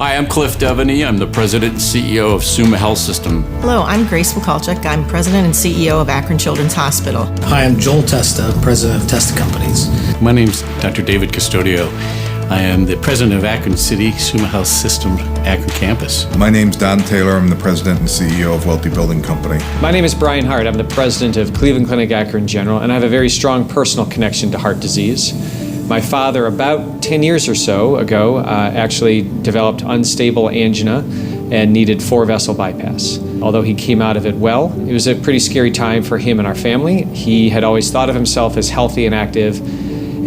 Hi, I'm Cliff Devaney. I'm the President and CEO of Summa Health System. Hello, I'm Grace Mikulczyk. I'm President and CEO of Akron Children's Hospital. Hi, I'm Joel Testa, President of Testa Companies. My name's Dr. David Custodio. I am the President of Akron City Summa Health System Akron Campus. My name's Don Taylor. I'm the President and CEO of Welty Building Company. My name is Brian Hart. I'm the President of Cleveland Clinic Akron General, and I have a very strong personal connection to heart disease. My father, about 10 years or so ago, actually developed unstable angina and needed 4-vessel bypass. Although he came out of it well, it was a pretty scary time for him and our family. He had always thought of himself as healthy and active,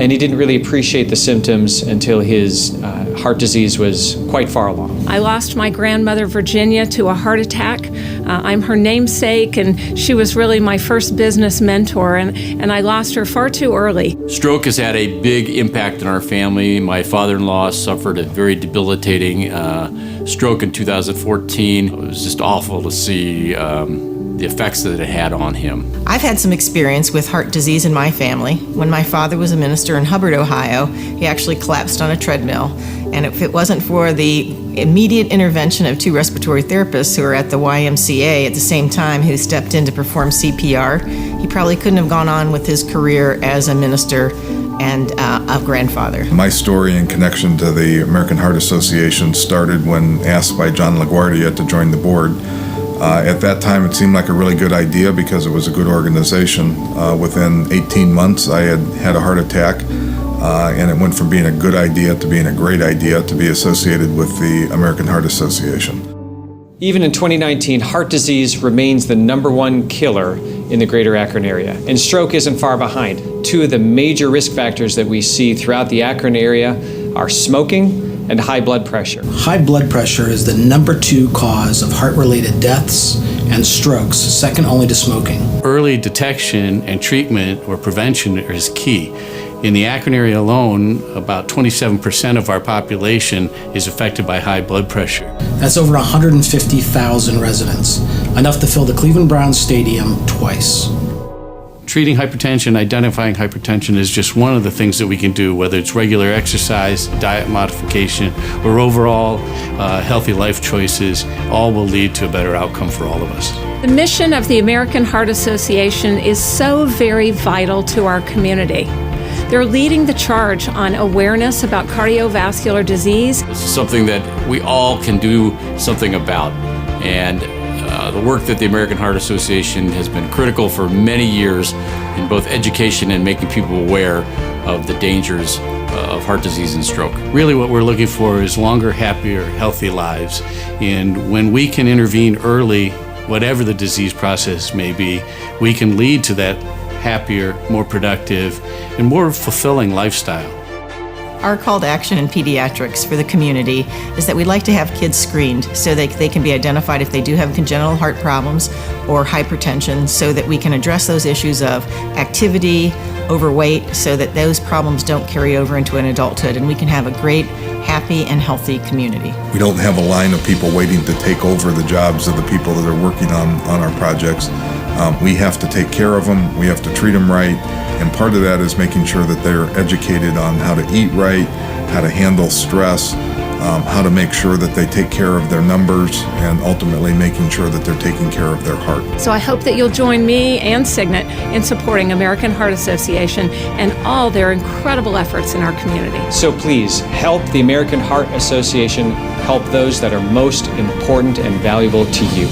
and he didn't really appreciate the symptoms until his heart disease was quite far along. I lost my grandmother, Virginia, to a heart attack. I'm her namesake, and she was really my first business mentor, and I lost her far too early. Stroke has had a big impact on our family. My father-in-law suffered a very debilitating stroke in 2014. It was just awful to see the effects that it had on him. I've had some experience with heart disease in my family. When my father was a minister in Hubbard, Ohio, he actually collapsed on a treadmill. And if it wasn't for the immediate intervention of 2 respiratory therapists who were at the YMCA at the same time who stepped in to perform CPR, he probably couldn't have gone on with his career as a minister and a grandfather. My story in connection to the American Heart Association started when asked by John LaGuardia to join the board. At that time, it seemed like a really good idea because it was a good organization. Within 18 months, I had a heart attack, and it went from being a good idea to being a great idea to be associated with the American Heart Association. Even in 2019, heart disease remains the #1 killer in the greater Akron area, and stroke isn't far behind. 2 of the major risk factors that we see throughout the Akron area are smoking and high blood pressure. High blood pressure is the #2 cause of heart-related deaths and strokes, second only to smoking. Early detection and treatment or prevention is key. In the Akron area alone, about 27% of our population is affected by high blood pressure. That's over 150,000 residents, enough to fill the Cleveland Browns Stadium twice. Treating hypertension, identifying hypertension is just one of the things that we can do, whether it's regular exercise, diet modification, or overall healthy life choices, all will lead to a better outcome for all of us. The mission of the American Heart Association is so very vital to our community. They're leading the charge on awareness about cardiovascular disease. This is something that we all can do something about, and the work that the American Heart Association has been critical for many years in both education and making people aware of the dangers of heart disease and stroke. Really what we're looking for is longer, happier, healthy lives. And when we can intervene early, whatever the disease process may be, we can lead to that happier, more productive, and more fulfilling lifestyle. Our call to action in pediatrics for the community is that we'd like to have kids screened so that they can be identified if they do have congenital heart problems or hypertension, so that we can address those issues of activity, overweight, so that those problems don't carry over into an adulthood, and we can have a great, happy, and healthy community. We don't have a line of people waiting to take over the jobs of the people that are working on our projects. We have to take care of them, we have to treat them right, and part of that is making sure that they're educated on how to eat right, how to handle stress, how to make sure that they take care of their numbers, and ultimately making sure that they're taking care of their heart. So I hope that you'll join me and Signet in supporting American Heart Association and all their incredible efforts in our community. So please help the American Heart Association help those that are most important and valuable to you.